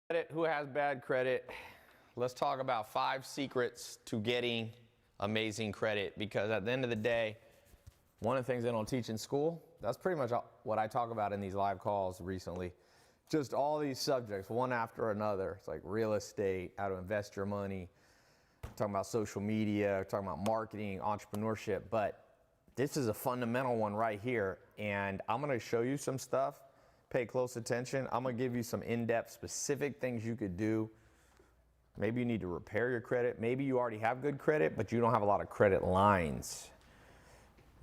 Credit, who has bad credit? Let's talk about 5 secrets to getting amazing credit, because at the end of the day, one of the things they don't teach in school, that's pretty much what I talk about in these live calls recently. Just all these subjects, one after another. It's like real estate, how to invest your money, talking about social media, talking about marketing, entrepreneurship, but this is a fundamental one right here, and I'm gonna show you some stuff. Pay close attention. I'm gonna give you some in-depth specific things you could do. Maybe you need to repair your credit. Maybe you already have good credit, but you don't have a lot of credit lines.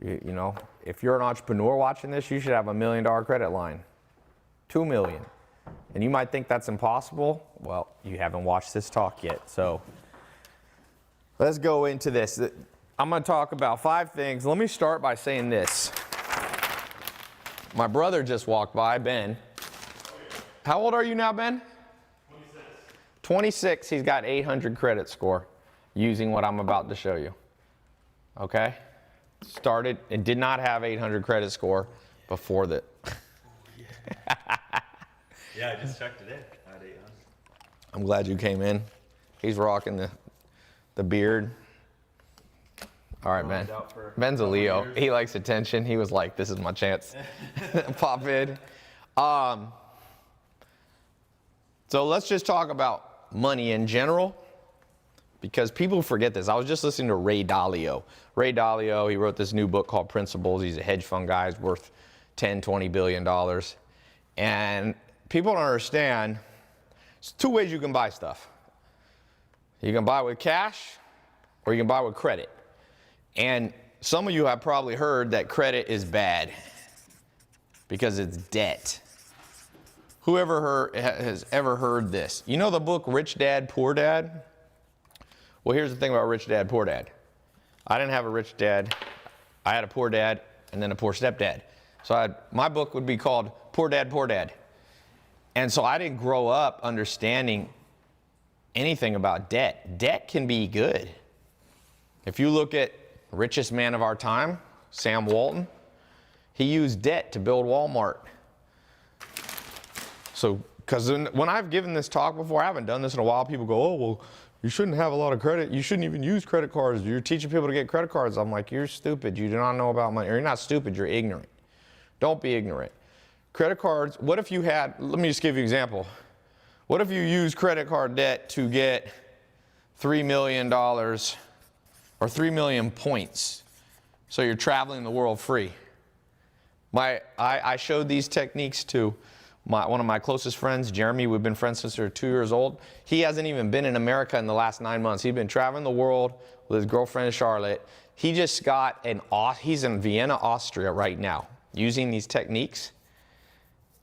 You know, if you're an entrepreneur watching this, you should have $1 million credit line, 2 million. And you might think that's impossible. Well, you haven't watched this talk yet. So let's go into this. I'm gonna talk about 5 things. Let me start by saying this. My brother just walked by, Ben. How old are you now, Ben? 26. 26, he's got 800 credit score using what I'm about to show you. Okay? Started and did not have 800 credit score before that. Yeah, I just checked today. I had 800. I'm glad you came in. He's rocking the beard. All right, Ben. Ben's a Leo. He likes attention. He was like, this is my chance. Pop in. So let's just talk about money in general, because people forget this. I was just listening to Ray Dalio. Ray Dalio, he wrote this new book called Principles. He's a hedge fund guy. He's worth $10-20 billion. And people don't understand, there's 2 ways you can buy stuff. You can buy with cash, or you can buy with credit. And some of you have probably heard that credit is bad because it's debt. Whoever has ever heard this? You know the book Rich Dad, Poor Dad? Well, here's the thing about Rich Dad, Poor Dad. I didn't have a rich dad. I had a poor dad and then a poor stepdad. So my book would be called Poor Dad, Poor Dad. And so I didn't grow up understanding anything about debt. Debt can be good. If you look at richest man of our time, Sam Walton, he used debt to build Walmart. So, because when I've given this talk before, I haven't done this in a while, people go, oh, well, you shouldn't have a lot of credit. You shouldn't even use credit cards. You're teaching people to get credit cards. I'm like, you're stupid. You do not know about money. Or you're not stupid, you're ignorant. Don't be ignorant. Credit cards, what if you had, let me just give you an example. What if you use credit card debt to get $3 million or 3 million points, so you're traveling the world free? I showed these techniques to one of my closest friends, Jeremy. We've been friends since we were 2 years old. He hasn't even been in America in the last 9 months. He's been traveling the world with his girlfriend Charlotte. He just got he's in Vienna, Austria right now, using these techniques.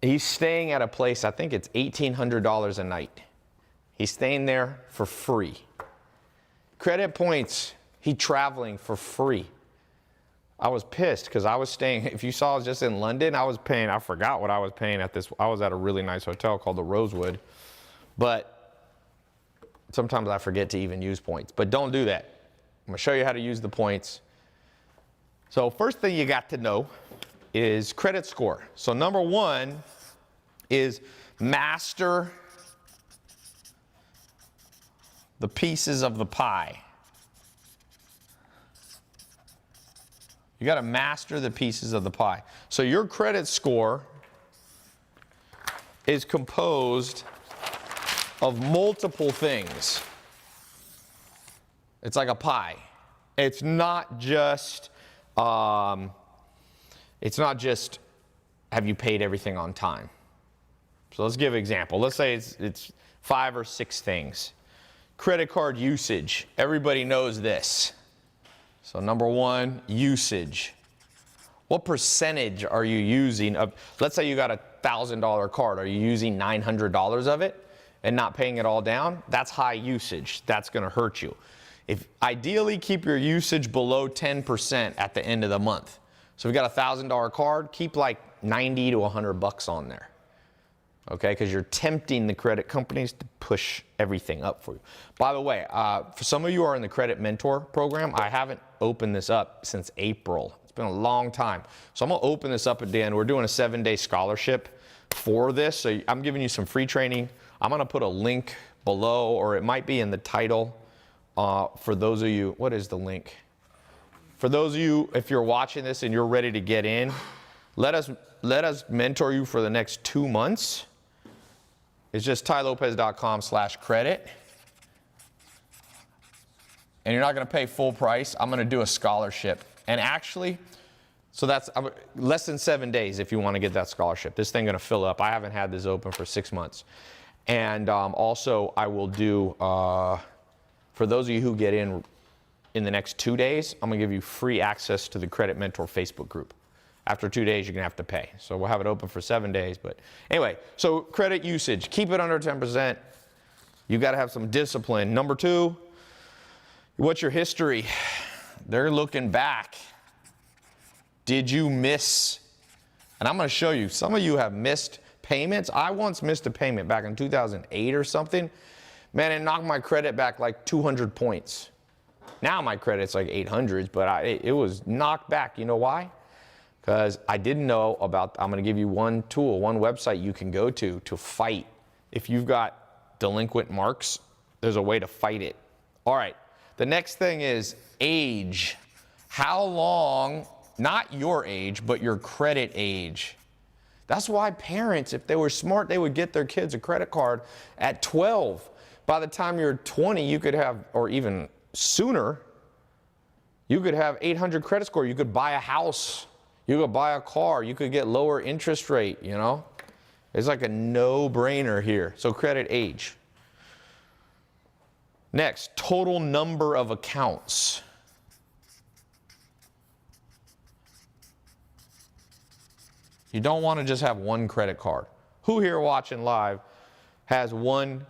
He's staying at a place, I think it's $1,800 a night. He's staying there for free. Credit points, he's traveling for free. I was pissed because I was staying, if you saw, I was just in London, I forgot what I was paying at this. I was at a really nice hotel called the Rosewood. But sometimes I forget to even use points. But don't do that. I'm going to show you how to use the points. So first thing you got to know is credit score. So number 1 is master the pieces of the pie. You got to master the pieces of the pie. So your credit score is composed of multiple things. It's like a pie. It's not just have you paid everything on time. So let's give an example. Let's say it's 5 or 6 things. Credit card usage. Everybody knows this. So number 1, usage. What percentage are you using of, let's say you got a $1,000 card. Are you using $900 of it and not paying it all down? That's high usage. That's going to hurt you. Ideally, keep your usage below 10% at the end of the month. So if you got a $1,000 card, keep like 90 to 100 bucks on there. Okay, because you're tempting the credit companies to push everything up for you. By the way, for some of you who are in the Credit Mentor program, I haven't opened this up since April. It's been a long time. So I'm going to open this up at the end. We're doing a 7-day scholarship for this. So I'm giving you some free training. I'm going to put a link below, or it might be in the title. For those of you, what is the link? For those of you, if you're watching this and you're ready to get in, let us mentor you for the next 2 months. It's just tylopez.com/credit. And you're not going to pay full price. I'm going to do a scholarship. And actually, so that's less than 7 days if you want to get that scholarship. This thing going to fill up. I haven't had this open for 6 months. And also, I will do, for those of you who get in the next 2 days, I'm going to give you free access to the Credit Mentor Facebook group. After 2 days, you're going to have to pay. So we'll have it open for 7 days. But anyway, so credit usage, keep it under 10%. You got to have some discipline. Number 2, what's your history? They're looking back. Did you miss? And I'm going to show you. Some of you have missed payments. I once missed a payment back in 2008 or something. Man, it knocked my credit back like 200 points. Now my credit's like 800s, but it was knocked back. You know why? Because I didn't know about, I'm going to give you one tool, one website you can go to fight. If you've got delinquent marks, there's a way to fight it. All right. The next thing is age. How long, not your age, but your credit age. That's why parents, if they were smart, they would get their kids a credit card at 12. By the time you're 20, you could have, or even sooner, you could have 800 credit score. You could buy a house. You could buy a car. You could get lower interest rate, you know. It's like a no-brainer here. So credit age. Next, total number of accounts. You don't want to just have one credit card. Who here watching live has one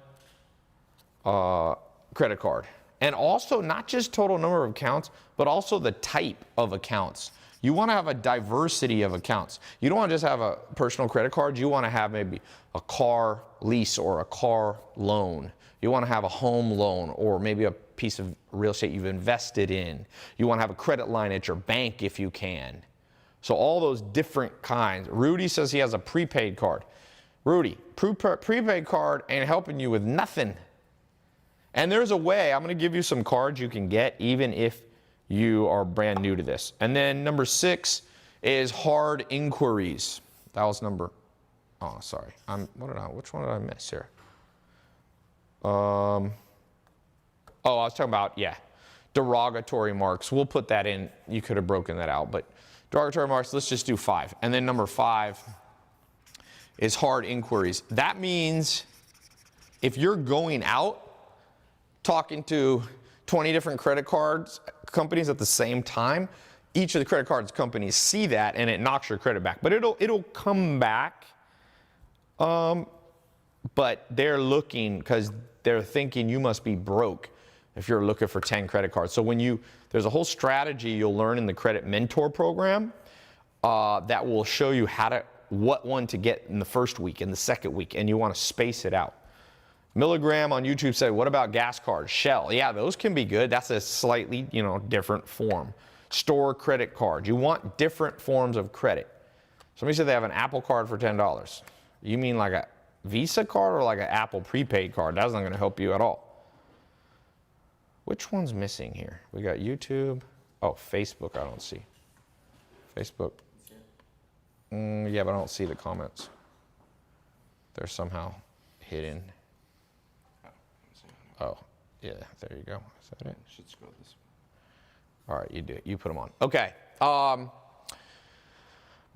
credit card? And also not just total number of accounts, but also the type of accounts. You want to have a diversity of accounts. You don't want to just have a personal credit card. You want to have maybe a car lease or a car loan. You want to have a home loan or maybe a piece of real estate you've invested in. You want to have a credit line at your bank if you can. So all those different kinds. Rudy says he has a prepaid card. Rudy, prepaid card ain't helping you with nothing. And there's a way, I'm going to give you some cards you can get even if you are brand new to this. And then number 6 is hard inquiries. That was number, oh, sorry. Which one did I miss here? I was talking about, derogatory marks. We'll put that in. You could have broken that out, but derogatory marks, let's just do 5. And then number 5 is hard inquiries. That means if you're going out talking to 20 different credit cards companies at the same time, each of the credit cards companies see that and it knocks your credit back. But it'll come back. But they're looking because they're thinking you must be broke if you're looking for 10 credit cards. So there's a whole strategy you'll learn in the Credit Mentor program that will show you what one to get in the first week, in the second week, and you want to space it out. Milligram on YouTube said, what about gas cards? Shell. Yeah, those can be good. That's a slightly, different form. Store credit cards. You want different forms of credit. Somebody said they have an Apple card for $10. You mean like a Visa card or like an Apple prepaid card? That's not going to help you at all. Which one's missing here? We got YouTube. Oh, Facebook I don't see. Facebook. Yeah, but I don't see the comments. They're somehow hidden. Oh, yeah, there you go. Is that it? Should scroll this way. All right, you do it. You put them on. Okay.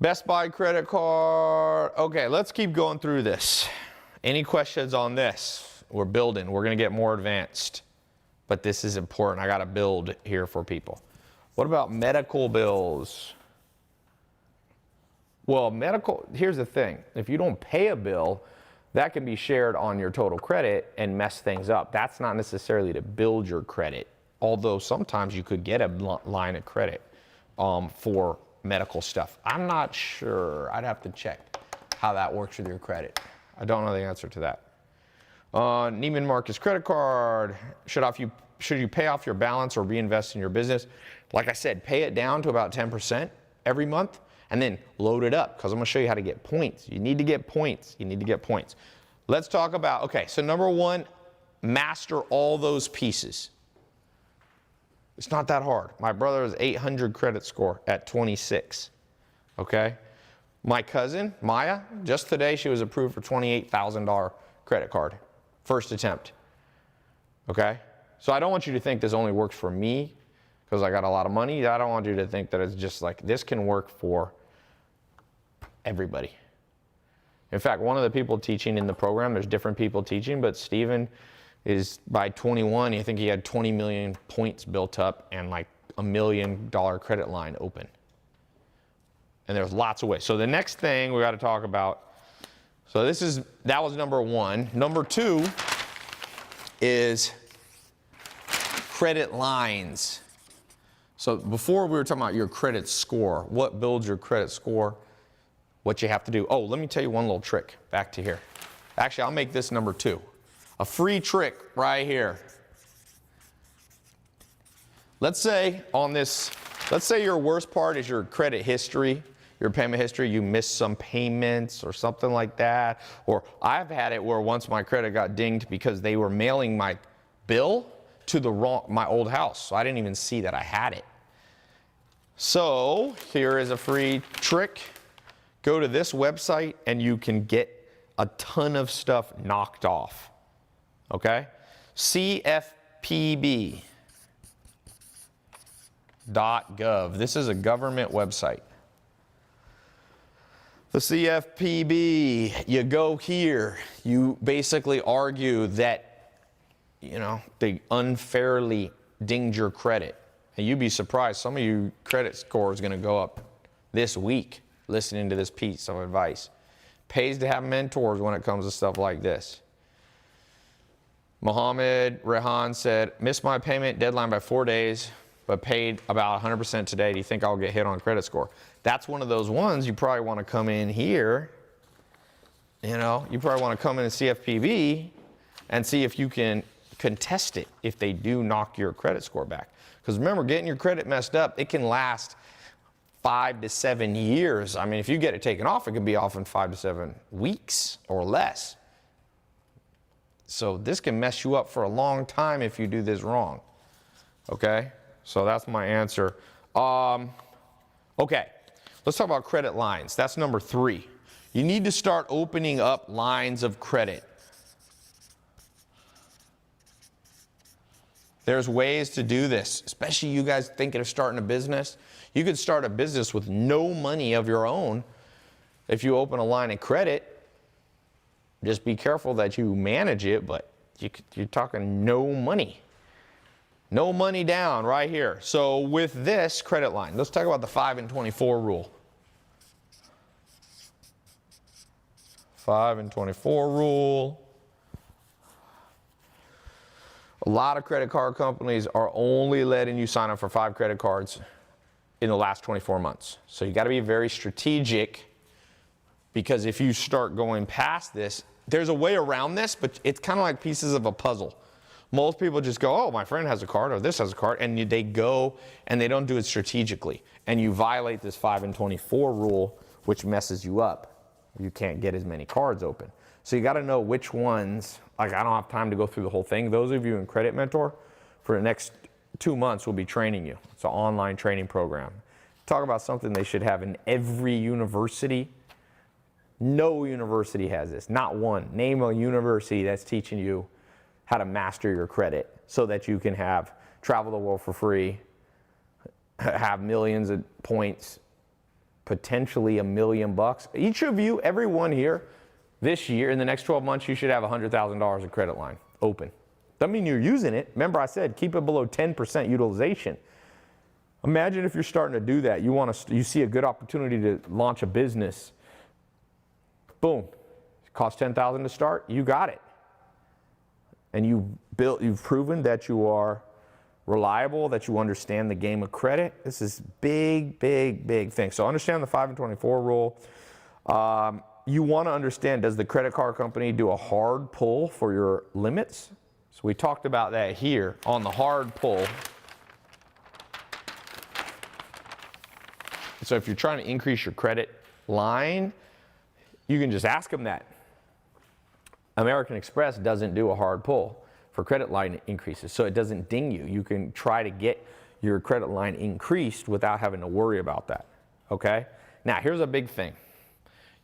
Best Buy credit card. Okay, let's keep going through this. Any questions on this? We're building. We're going to get more advanced. But this is important. I got to build here for people. What about medical bills? Well, here's the thing. If you don't pay a bill, that can be shared on your total credit and mess things up. That's not necessarily to build your credit, although sometimes you could get a line of credit for medical stuff. I'm not sure. I'd have to check how that works with your credit. I don't know the answer to that. Neiman Marcus credit card. Should you pay off your balance or reinvest in your business? Like I said, pay it down to about 10% every month and then load it up because I'm going to show you how to get points. You need to get points. You need to get points. Let's talk about, okay, so number one, master all those pieces. It's not that hard. My brother has 800 credit score at 26, okay? My cousin, Maya, just today she was approved for $28,000 credit card, first attempt, okay? So I don't want you to think this only works for me because I got a lot of money. I don't want you to think that it's just like, this can work for everybody. In fact, one of the people teaching in the program, there's different people teaching, but Steven is by 21, I think he had 20 million points built up and like $1 million credit line open. And there's lots of ways. So the next thing we got to talk about, so that was number one. Number two is credit lines. So before we were talking about your credit score, what builds your credit score, what you have to do. Oh, let me tell you one little trick back to here. Actually, I'll make this number two. A free trick right here. Let's say on this, let's say your worst part is your credit history, your payment history, you missed some payments or something like that. Or I've had it where once my credit got dinged because they were mailing my bill to my old house. So I didn't even see that I had it. So here is a free trick. Go to this website and you can get a ton of stuff knocked off. Okay? CFPB.gov. This is a government website. The CFPB, you go here, you basically argue that, you know, they unfairly dinged your credit. And you'd be surprised, some of your credit score is going to go up this week listening to this piece of advice. Pays to have mentors when it comes to stuff like this. Mohammed Rehan said, missed my payment deadline by 4 days, but paid about 100% today. Do you think I'll get hit on credit score? That's one of those ones you probably want to come in here. You know, you probably want to come in CFPB and see if you can contest it if they do knock your credit score back. Because remember, getting your credit messed up, it can last 5 to 7 years. I mean, if you get it taken off, it could be off in 5 to 7 weeks or less. So this can mess you up for a long time if you do this wrong. Okay? So that's my answer. Okay, let's talk about credit lines. That's number 3. You need to start opening up lines of credit. There's ways to do this, especially you guys thinking of starting a business. You could start a business with no money of your own if you open a line of credit. Just be careful that you manage it, but you're talking no money. No money down right here. So with this credit line, let's talk about the 5 and 24 rule. 5 and 24 rule. A lot of credit card companies are only letting you sign up for 5 credit cards in the last 24 months. So you got to be very strategic, because if you start going past this, there's a way around this, but it's kind of like pieces of a puzzle. Most people just go, oh, my friend has a card, or this has a card, and they go and they don't do it strategically. And you violate this 5 and 24 rule, which messes you up. You can't get as many cards open. So you got to know which ones. Like, I don't have time to go through the whole thing. Those of you in Credit Mentor, for the next 2 months, we'll be training you. It's an online training program. Talk about something they should have in every university. No university has this, not one. Name a university that's teaching you how to master your credit so that you can travel the world for free, have millions of points, potentially $1 million. Each of you, everyone here, this year, in the next 12 months, you should have $100,000 of credit line open. Doesn't mean you're using it. Remember I said, keep it below 10% utilization. Imagine if you're starting to do that. You see a good opportunity to launch a business. Boom, it costs $10,000 to start, you got it. And you've proven that you are reliable, that you understand the game of credit. This is big, big, big thing. So understand the 5 and 24 rule. You want to understand, does the credit card company do a hard pull for your limits? So we talked about that here on the hard pull. So if you're trying to increase your credit line, you can just ask them that. American Express doesn't do a hard pull for credit line increases, so it doesn't ding you. You can try to get your credit line increased without having to worry about that, okay? Now, here's a big thing.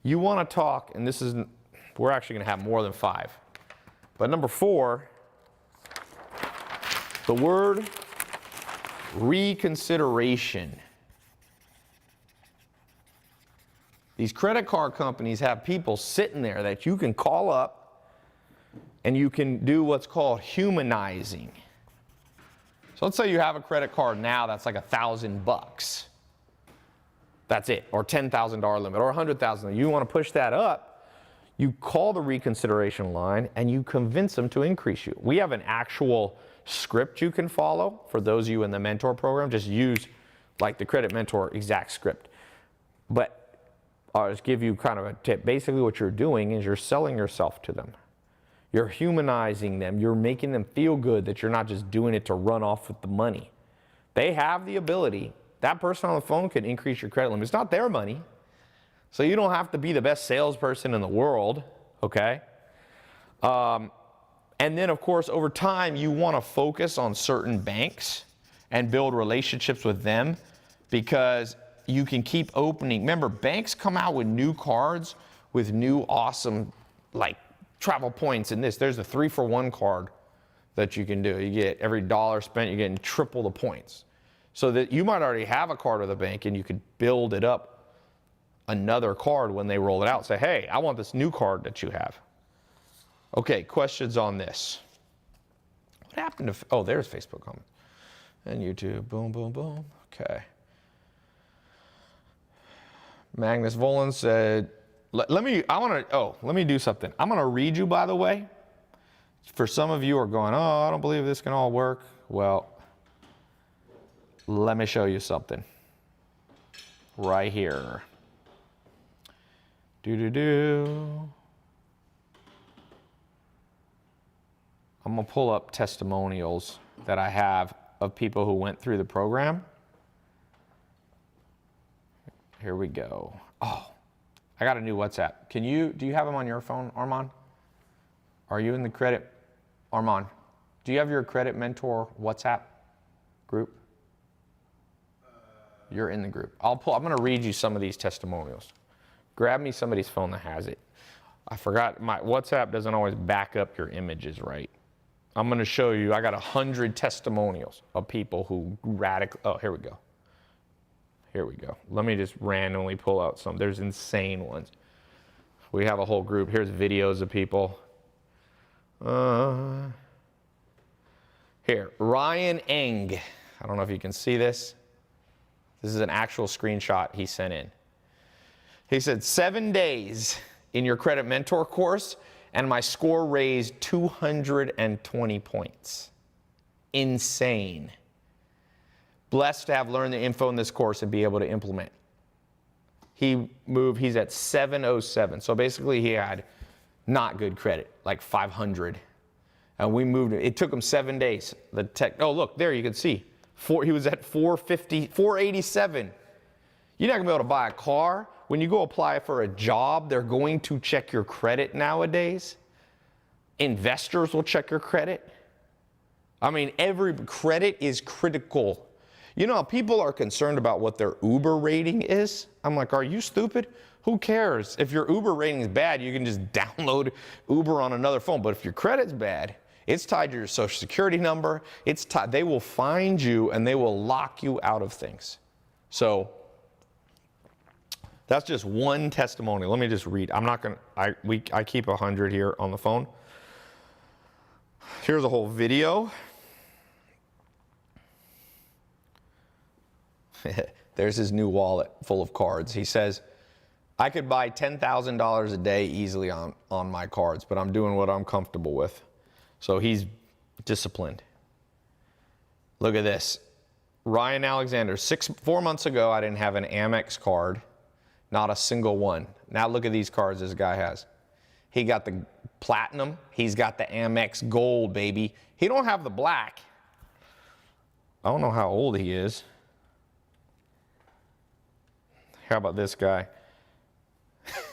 You want to talk, and this is, we're actually going to have more than 5. But number 4, the word reconsideration. These credit card companies have people sitting there that you can call up and you can do what's called humanizing. So let's say you have a credit card now that's like $1,000. That's it, or $10,000 limit, or $100,000. You want to push that up, you call the reconsideration line and you convince them to increase you. We have an actual script you can follow for those of you in the mentor program. Just use like the Credit Mentor exact script. But I'll just give you kind of a tip. Basically what you're doing is you're selling yourself to them. You're humanizing them. You're making them feel good that you're not just doing it to run off with the money. They have the ability. That person on the phone can increase your credit limit. It's not their money. So you don't have to be the best salesperson in the world, okay? And then, of course, over time, you want to focus on certain banks and build relationships with them because you can keep opening. Remember, banks come out with new cards with new awesome, like, travel points in this. There's a 3-for-1 card that you can do. You get every dollar spent, you're getting triple the points. So that you might already have a card with a bank and you could build it up another card when they roll it out. Say, hey, I want this new card that you have. Okay, questions on this. What happened to, oh, there's Facebook comments. And YouTube, boom, boom, boom. Okay. Magnus Volan said, let me do something. I'm going to read you, by the way. For some of you who are going, oh, I don't believe this can all work. Well, let me show you something. Right here. I'm going to pull up testimonials that I have of people who went through the program. Here we go. Oh, I got a new WhatsApp. Do you have them on your phone, Armand? Are you in the credit, Armand? Do you have your Credit Mentor WhatsApp group? You're in the group. I'm going to read you some of these testimonials. Grab me somebody's phone that has it. I forgot, my WhatsApp doesn't always back up your images right. I'm going to show you, I got 100 testimonials of people who oh, here we go. Here we go. Let me just randomly pull out some. There's insane ones. We have a whole group. Here's videos of people. Here, Ryan Eng. I don't know if you can see this. This is an actual screenshot he sent in. He said, 7 days in your Credit Mentor course, and my score raised 220 points. Insane. Blessed to have learned the info in this course and be able to implement. He's at 707. So basically he had not good credit, like 500. And we moved, it took him 7 days. Oh, look, there you can see. He was at 450, 487. You're not gonna be able to buy a car. When you go apply for a job, they're going to check your credit nowadays. Investors will check your credit. I mean, every credit is critical. You know, people are concerned about what their Uber rating is. I'm like, are you stupid? Who cares? If your Uber rating is bad, you can just download Uber on another phone. But if your credit's bad, it's tied to your social security number. They will find you and they will lock you out of things. So that's just one testimony. Let me just read. I'm not going to, I keep 100 here on the phone. Here's a whole video. There's his new wallet full of cards. He says, I could buy $10,000 a day easily on my cards, but I'm doing what I'm comfortable with. So he's disciplined. Look at this. Ryan Alexander, 4 months ago, I didn't have an Amex card, not a single one. Now look at these cards this guy has. He got the platinum. He's got the Amex gold, baby. He don't have the black. I don't know how old he is. How about this guy?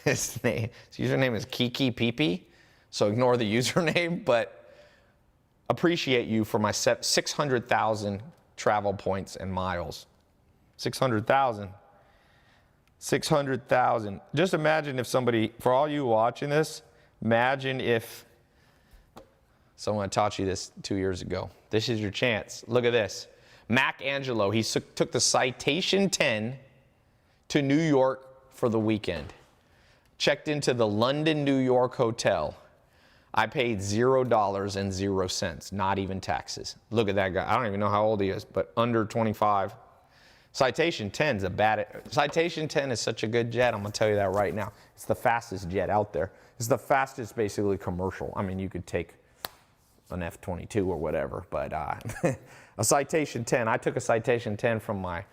His username is Kiki Peepee, so ignore the username, but appreciate you for my 600,000 travel points and miles. 600,000. 600,000. Just imagine if somebody, for all you watching this, imagine if someone taught you this 2 years ago. This is your chance. Look at this. Mac Angelo, he took the Citation 10 to New York for the weekend. Checked into the London, New York hotel. I paid $0.00, not even taxes. Look at that guy. I don't even know how old he is, but under 25. Citation 10 is Citation 10 is such a good jet. I'm going to tell you that right now. It's the fastest jet out there. It's the fastest, basically, commercial. I mean, you could take an F-22 or whatever, but a Citation 10. I took a Citation 10 from my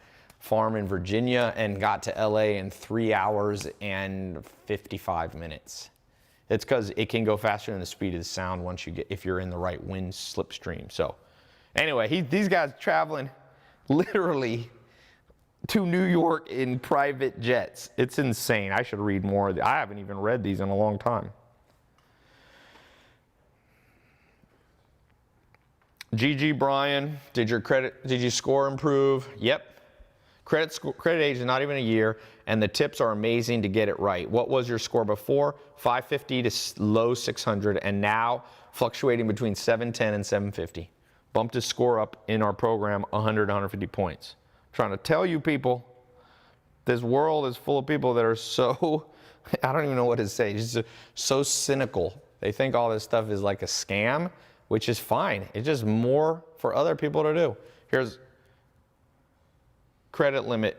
farm in Virginia and got to LA in 3 hours and 55 minutes. It's because it can go faster than the speed of the sound if you're in the right wind slipstream. So anyway, these guys traveling literally to New York in private jets. It's insane. I should read more. I haven't even read these in a long time. GG Brian, did your score improve? Yep. Credit age is not even a year, and the tips are amazing to get it right. What was your score before? 550 to low 600, and now fluctuating between 710 and 750. Bumped his score up in our program 100 to 150 points. Trying to tell you people, this world is full of people that are so, I don't even know what to say, just so cynical. They think all this stuff is like a scam, which is fine. It's just more for other people to do. Here's credit limit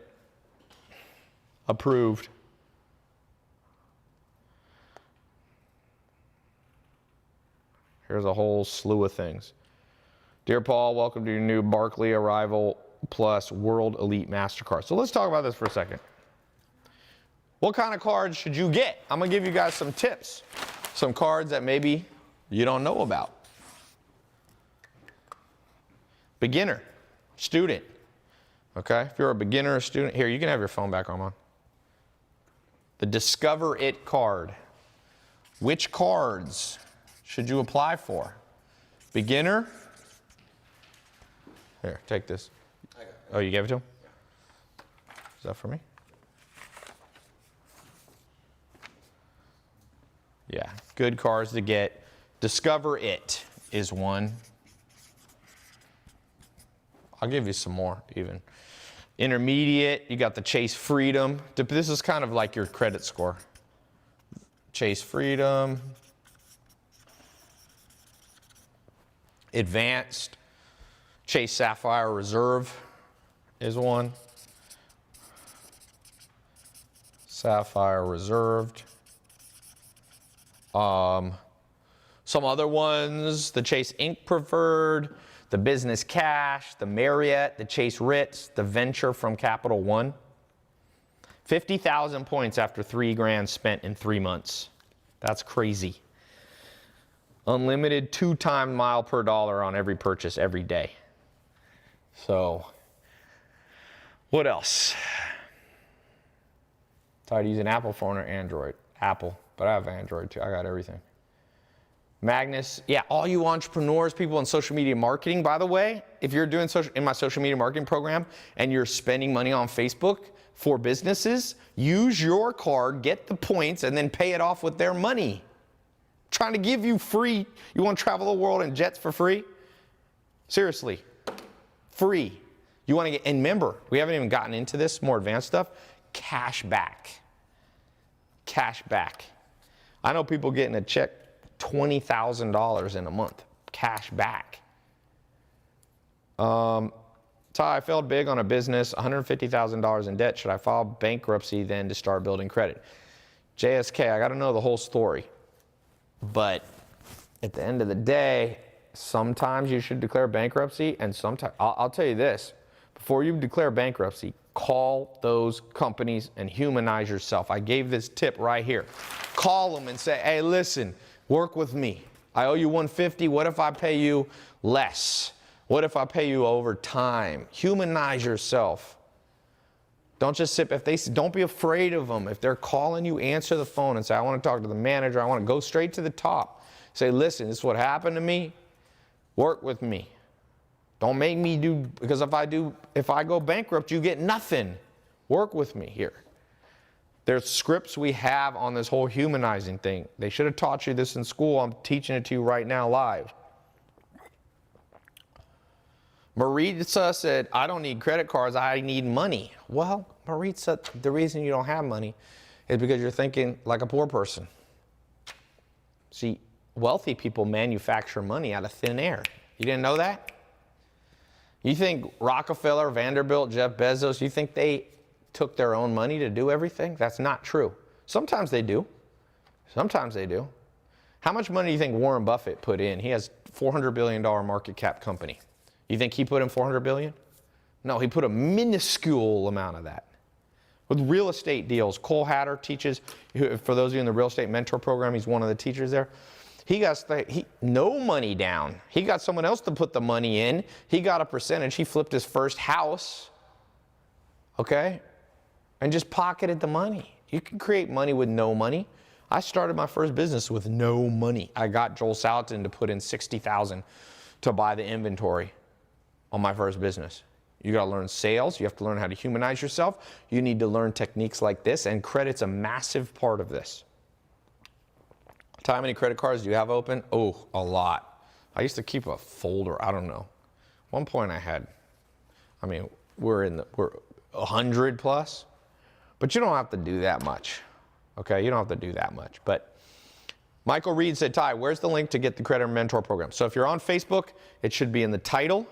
approved. Here's a whole slew of things. Dear Paul, welcome to your new Barclay Arrival Plus World Elite MasterCard. So let's talk about this for a second. What kind of cards should you get? I'm going to give you guys some tips. Some cards that maybe you don't know about. Beginner, student. Okay, if you're a beginner or student, here, you can have your phone back, Armand. The Discover It card. Which cards should you apply for? Beginner? Here, take this. Oh, you gave it to him? Is that for me? Yeah, good cards to get. Discover It is one. I'll give you some more even. Intermediate, you got the Chase Freedom. This is kind of like your credit score. Chase Freedom. Advanced, Chase Sapphire Reserve is one. Sapphire Reserved. Some other ones, the Chase Ink Preferred, the Business Cash, the Marriott, the Chase Ritz, the Venture from Capital One. 50,000 points after $3,000 spent in 3 months. That's crazy. Unlimited 2-time mile per dollar on every purchase every day. So, what else? Tired of using Apple phone or Android? Apple, but I have Android too. I got everything. Magnus, yeah, all you entrepreneurs, people in social media marketing, by the way, if you're doing in my social media marketing program and you're spending money on Facebook for businesses, use your card, get the points, and then pay it off with their money. Trying to give you free, you want to travel the world in jets for free? Seriously, free. You want to get, and remember, we haven't even gotten into this, more advanced stuff, cash back. Cash back. I know people getting a check $20,000 in a month, cash back. Ty, I failed big on a business, $150,000 in debt. Should I file bankruptcy then to start building credit? JSK, I got to know the whole story. But at the end of the day, sometimes you should declare bankruptcy, and sometimes, I'll tell you this, before you declare bankruptcy, call those companies and humanize yourself. I gave this tip right here. Call them and say, hey, listen, work with me. I owe you $150. What if I pay you less? What if I pay you over time? Humanize yourself. Don't just sit, don't be afraid of them. If they're calling you, answer the phone and say, I want to talk to the manager. I want to go straight to the top. Say, listen, this is what happened to me. Work with me. Don't make me do, because if I go bankrupt, you get nothing. Work with me here. There's scripts we have on this whole humanizing thing. They should have taught you this in school. I'm teaching it to you right now live. Maritza said, I don't need credit cards, I need money. Well, Maritza, the reason you don't have money is because you're thinking like a poor person. See, wealthy people manufacture money out of thin air. You didn't know that? You think Rockefeller, Vanderbilt, Jeff Bezos, you think they took their own money to do everything? That's not true. Sometimes they do. Sometimes they do. How much money do you think Warren Buffett put in? He has $400 billion market cap company. You think he put in $400 billion? No, he put a minuscule amount of that. With real estate deals, Cole Hatter teaches, for those of you in the real estate mentor program, he's one of the teachers there. He got no money down. He got someone else to put the money in. He got a percentage. He flipped his first house, okay, and just pocketed the money. You can create money with no money. I started my first business with no money. I got Joel Salatin to put in $60,000 to buy the inventory on my first business. You got to learn sales. You have to learn how to humanize yourself. You need to learn techniques like this, and credit's a massive part of this. How many credit cards do you have open? Oh, a lot. I used to keep a folder. I don't know. One point I had, we're 100 plus, but you don't have to do that much. Okay, you don't have to do that much. But Michael Reed said, Ty, where's the link to get the Credit Mentor program? So if you're on Facebook, it should be in the title.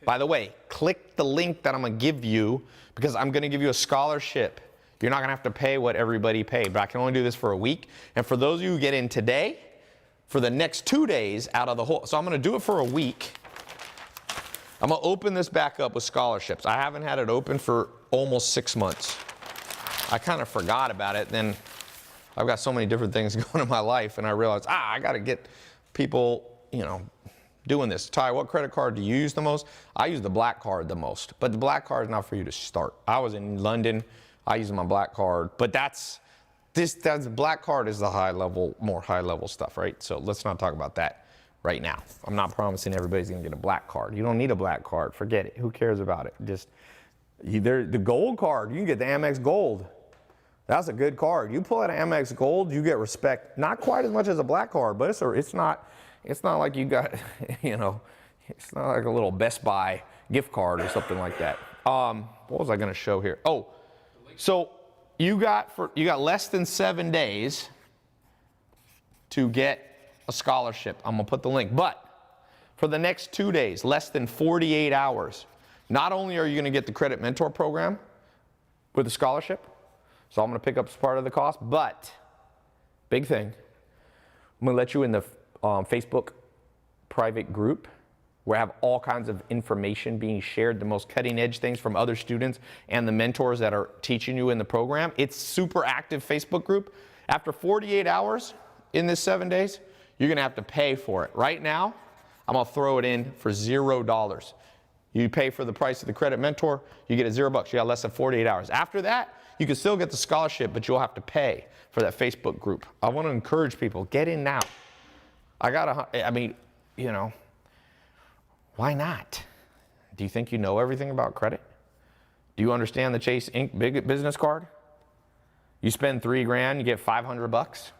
By the way, click the link that I'm going to give you, because I'm going to give you a scholarship. You're not going to have to pay what everybody paid, but I can only do this for a week. And for those of you who get in today, for the next 2 days out of the whole, so I'm going to do it for a week. I'm going to open this back up with scholarships. I haven't had it open for almost 6 months. I kind of forgot about it. Then I've got so many different things going in my life, and I realized, I got to get people, doing this. Ty, what credit card do you use the most? I use the black card the most, but the black card is not for you to start. I was in London. I use my black card, but that's black card is the more high level stuff, right? So let's not talk about that right now. I'm not promising everybody's gonna get a black card. You don't need a black card, forget it. Who cares about it? Just either the gold card, you can get the Amex Gold. That's a good card. You pull out an Amex Gold, you get respect. Not quite as much as a black card, but it's not like you got, it's not like a little Best Buy gift card or something like that. What was I gonna show here? Oh. So you got less than 7 days to get a scholarship. I'm going to put the link. But for the next 2 days, less than 48 hours, not only are you going to get the Credit Mentor program with a scholarship, so I'm going to pick up part of the cost, but big thing, I'm going to let you in the Facebook private group where I have all kinds of information being shared, the most cutting edge things from other students and the mentors that are teaching you in the program. It's super active Facebook group. After 48 hours in this 7 days, you're gonna have to pay for it. Right now, I'm gonna throw it in for $0. You pay for the price of the Credit Mentor, you get it $0. You got less than 48 hours. After that, you can still get the scholarship, but you'll have to pay for that Facebook group. I wanna encourage people, get in now. Why not? Do you think you know everything about credit? Do you understand the Chase Inc. big business card? You spend $3,000, you get $500.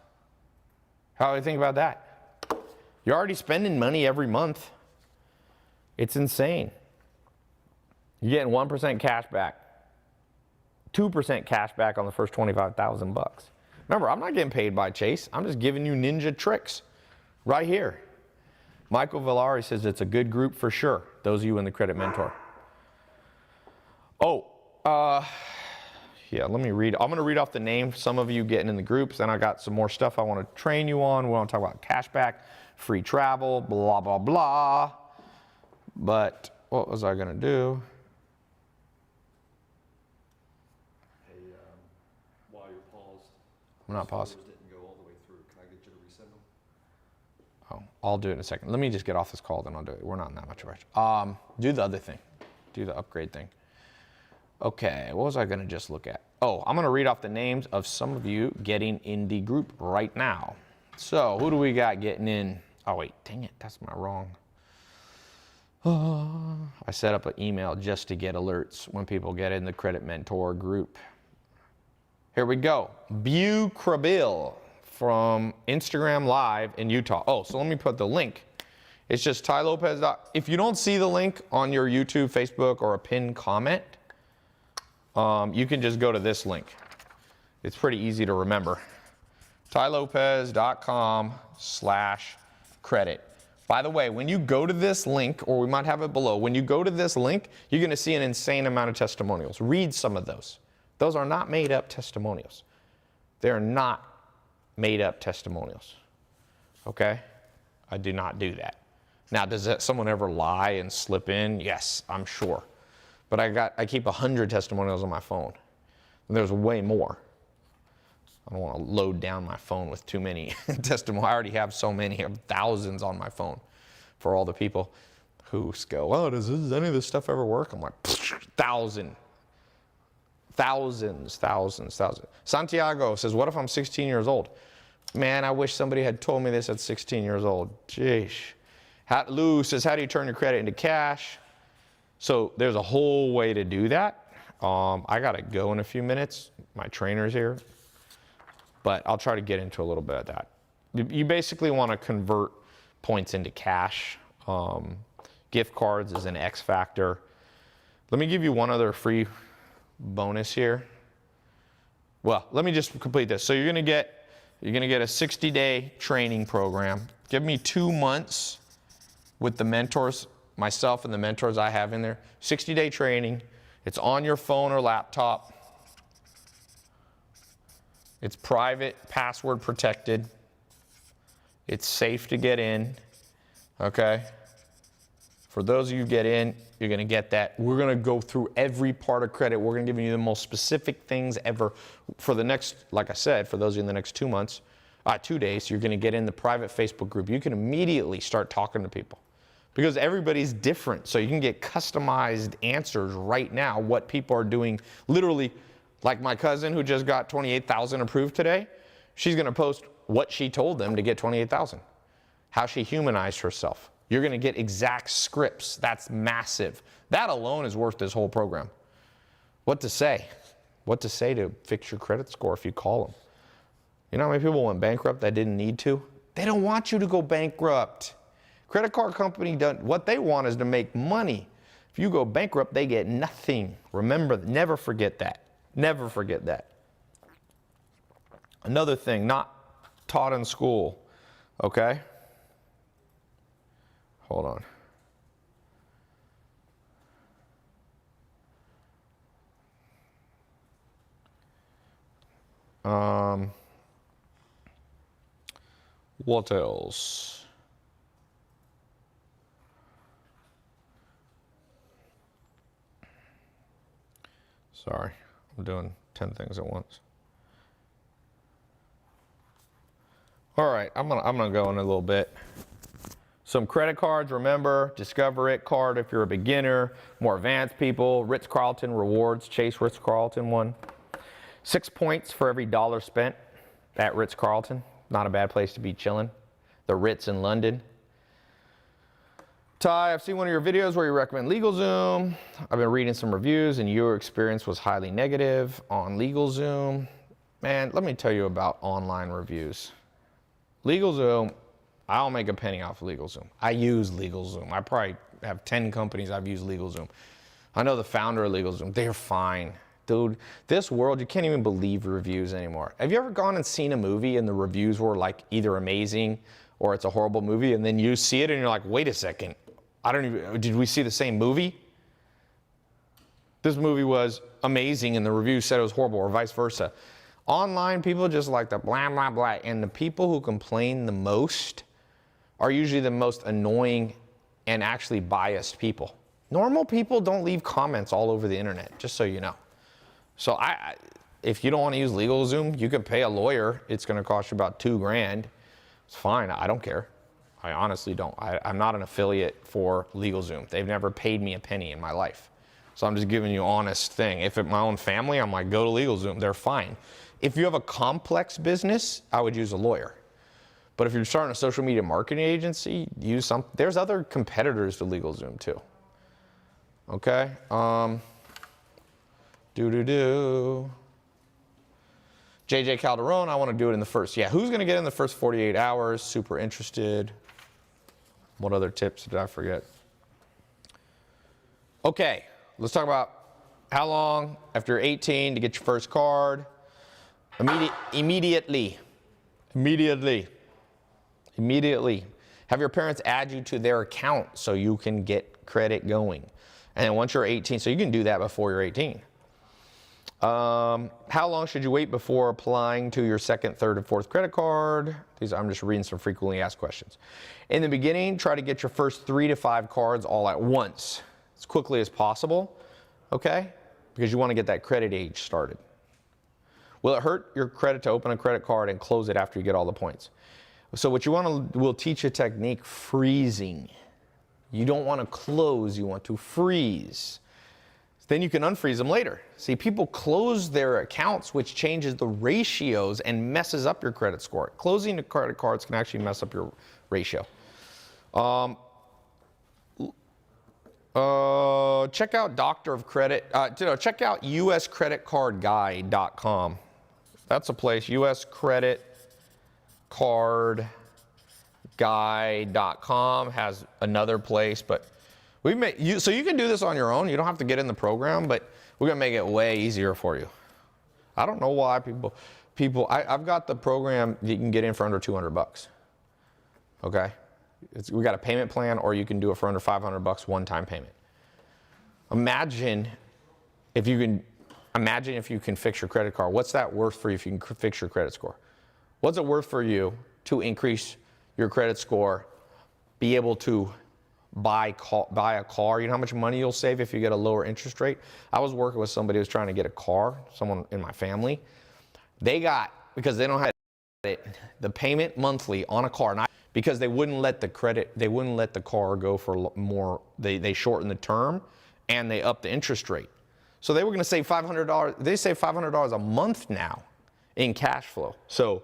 How do you think about that? You're already spending money every month. It's insane. You're getting 1% cash back, 2% cash back on the first $25,000. Remember, I'm not getting paid by Chase. I'm just giving you ninja tricks right here. Michael Villari says it's a good group for sure. Those of you in the Credit Mentor. Yeah, let me read. I'm going to read off the names. Some of you getting in the groups. Then I got some more stuff I want to train you on. We want to talk about cashback, free travel, blah, blah, blah. But what was I going to do? Hey, while you're paused. I'm not paused. Didn't go all the way through. Can I get you to resend them? Oh, I'll do it in a second. Let me just get off this call, then I'll do it. We're not in that much of a rush. Do the other thing. Do the upgrade thing. Okay, what was I gonna just look at? Oh, I'm gonna read off the names of some of you getting in the group right now. So who do we got getting in? Oh wait, dang it, that's my wrong. I set up an email just to get alerts when people get in the Credit Mentor group. Here we go. Bucrabil from Instagram Live in Utah. Oh, so let me put the link. It's just Ty Lopez. If you don't see the link on your YouTube, Facebook, or a pinned comment, you can just go to this link. It's pretty easy to remember. tylopez.com/credit. By the way, when you go to this link, or we might have it below, when you go to this link, you're going to see an insane amount of testimonials. Read some of those. Those are not made up testimonials. They are not made up testimonials. Okay? I do not do that. Now, does someone ever lie and slip in? Yes, I'm sure. But I keep 100 testimonials on my phone. And there's way more. I don't want to load down my phone with too many testimonials. I already have so many. I have thousands on my phone for all the people who go, oh, does any of this stuff ever work? I'm like, thousands. Santiago says, what if I'm 16 years old? Man, I wish somebody had told me this at 16 years old. Jeez. Lou says, how do you turn your credit into cash? So there's a whole way to do that. I got to go in a few minutes. My trainer's here. But I'll try to get into a little bit of that. You basically want to convert points into cash. Gift cards is an X factor. Let me give you one other free bonus here. Well, let me just complete this. So you're gonna get a 60-day training program. Give me 2 months with the mentors, myself and the mentors I have in there. 60-day training. It's on your phone or laptop. It's private, password protected. It's safe to get in, okay? For those of you who get in, you're gonna get that. We're gonna go through every part of credit. We're gonna give you the most specific things ever for the next, like I said, for those of you in the next 2 months, 2 days, you're gonna get in the private Facebook group. You can immediately start talking to people because everybody's different. So you can get customized answers right now, what people are doing literally. Like my cousin who just got 28,000 approved today, she's gonna post what she told them to get 28,000, how she humanized herself. You're gonna get exact scripts. That's massive. That alone is worth this whole program. What to say? What to say to fix your credit score if you call them. You know how many people went bankrupt that didn't need to? They don't want you to go bankrupt. Credit card company, what they want is to make money. If you go bankrupt, they get nothing. Remember, never forget that. Never forget that. Another thing not taught in school, okay? Hold on. What else? Sorry. I'm doing 10 things at once. All right, I'm gonna go in a little bit. Some credit cards, remember, Discover It card if you're a beginner, more advanced people, Ritz-Carlton rewards, Chase Ritz-Carlton one. 6 points for every $1 spent at Ritz-Carlton. Not a bad place to be chilling. The Ritz in London. Ty, I've seen one of your videos where you recommend LegalZoom. I've been reading some reviews and your experience was highly negative on LegalZoom. Man, let me tell you about online reviews. LegalZoom, I don't make a penny off of LegalZoom. I use LegalZoom. I probably have 10 companies I've used LegalZoom. I know the founder of LegalZoom. They're fine. Dude, this world, you can't even believe reviews anymore. Have you ever gone and seen a movie and the reviews were like either amazing or it's a horrible movie and then you see it and you're like, wait a second. Did we see the same movie? This movie was amazing and the review said it was horrible or vice versa. Online, people just like the blah, blah, blah. And the people who complain the most are usually the most annoying and actually biased people. Normal people don't leave comments all over the internet, just so you know. So if you don't want to use LegalZoom, you can pay a lawyer. It's going to cost you about $2,000. It's fine. I don't care. I honestly don't. I'm not an affiliate for LegalZoom. They've never paid me a penny in my life. So I'm just giving you honest thing. If it's my own family, I'm like, go to LegalZoom. They're fine. If you have a complex business, I would use a lawyer. But if you're starting a social media marketing agency, use some. There's other competitors to LegalZoom too. Okay. JJ Calderon, I want to do it in the first. Yeah, who's going to get in the first 48 hours? Super interested. What other tips did I forget? Okay, let's talk about how long after you're 18 to get your first card. Immediately. Have your parents add you to their account so you can get credit going. And then once you're 18, so you can do that before you're 18. How long should you wait before applying to your second, third, and fourth credit card? These, I'm just reading some frequently asked questions. In the beginning, try to get your first 3 to 5 cards all at once, as quickly as possible, okay? Because you want to get that credit age started. Will it hurt your credit to open a credit card and close it after you get all the points? So what you want to, we'll teach a technique, freezing. You don't want to close, you want to freeze. Then you can unfreeze them later. See, people close their accounts, which changes the ratios and messes up your credit score. Closing the credit cards can actually mess up your ratio. Check out Doctor of Credit. Check out uscreditcardguide.com. That's a place, uscreditcardguide.com has another place, but we make you so you can do this on your own. You don't have to get in the program, but we're gonna make it way easier for you. I don't know why I've got the program that you can get in for under 200 bucks. Okay, we got a payment plan, or you can do it for under 500 bucks one-time payment. Imagine if you can fix your credit card. What's that worth for you if you can fix your credit score? What's it worth for you to increase your credit score, be able to buy a car? You know how much money you'll save if you get a lower interest rate? I was working with somebody who was trying to get a car, someone in my family. They got, because they don't have the payment monthly on a car, not because they wouldn't let the car go for more, they shortened the term and they upped the interest rate. So they were gonna save $500, they save $500 a month now in cash flow. So,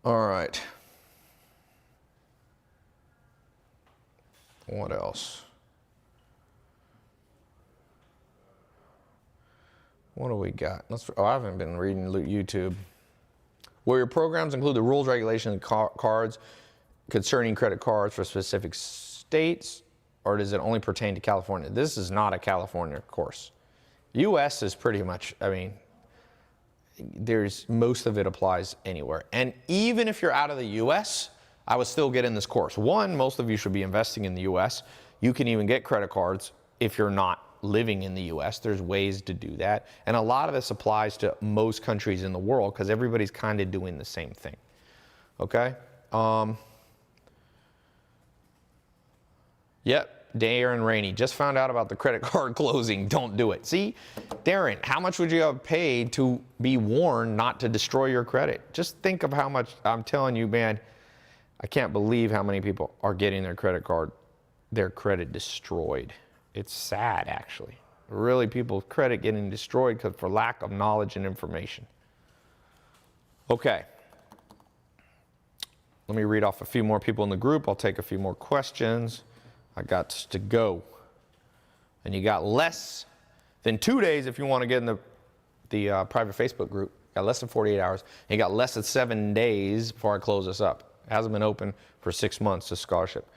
all right. What else? What do we got? I haven't been reading YouTube. Will your programs include the rules, regulations, and cards concerning credit cards for specific states, or does it only pertain to California? This is not a California course. U.S. is pretty much, I mean, most of it applies anywhere. And even if you're out of the U.S., I would still get in this course. One, most of you should be investing in the U.S. You can even get credit cards if you're not living in the U.S. There's ways to do that. And a lot of this applies to most countries in the world because everybody's kind of doing the same thing. Okay? Yep, Darren Rainey. Just found out about the credit card closing. Don't do it. See, Darren, how much would you have paid to be warned not to destroy your credit? Just think of how much, I'm telling you, man, I can't believe how many people are getting their credit destroyed. It's sad, actually. Really, people's credit getting destroyed because for lack of knowledge and information. Okay. Let me read off a few more people in the group. I'll take a few more questions. I got to go. And you got less than 2 days if you want to get in the private Facebook group. You got less than 48 hours. And you got less than 7 days before I close this up. It hasn't been open for 6 months, this scholarship.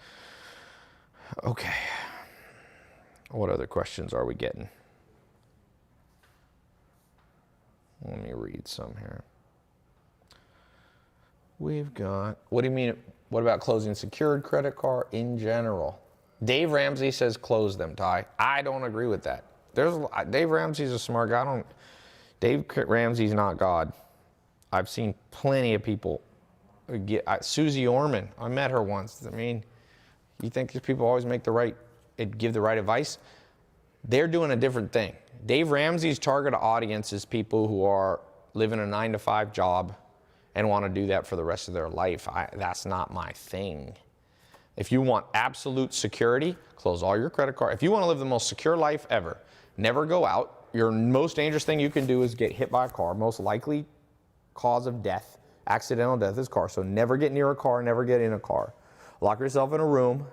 Okay. What other questions are we getting? Let me read some here. We've got, what do you mean, what about closing secured credit card in general? Dave Ramsey says close them, Ty. I don't agree with that. Dave Ramsey's a smart guy. Dave Ramsey's not God. I've seen plenty of people Susie Orman, I met her once. I mean, you think these people always give the right advice? They're doing a different thing. Dave Ramsey's target audience is people who are living a 9-to-5 job and want to do that for the rest of their life. That's not my thing. If you want absolute security, close all your credit card. If you want to live the most secure life ever, never go out. Your most dangerous thing you can do is get hit by a car. Most likely cause of death, accidental death is car. So never get near a car, never get in a car. Lock yourself in a room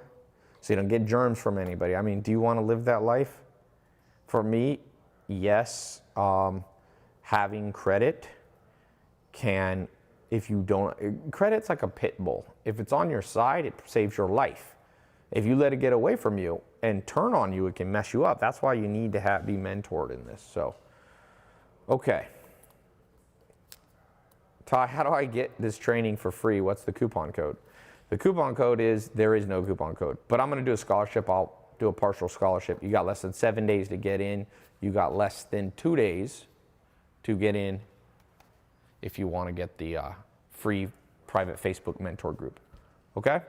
so you don't get germs from anybody. I mean, do you want to live that life? For me, yes. Having credit can, if you don't, credit's like a pit bull. If it's on your side, it saves your life. If you let it get away from you and turn on you, it can mess you up. That's why you need to be mentored in this. So, okay. Ty, how do I get this training for free? What's the coupon code? The coupon code is, there is no coupon code, but I'm going to do a scholarship. I'll do a partial scholarship. You got less than 7 days to get in. You got less than 2 days to get in if you want to get the free private Facebook mentor group. Okay?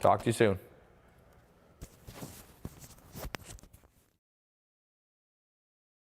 Talk to you soon.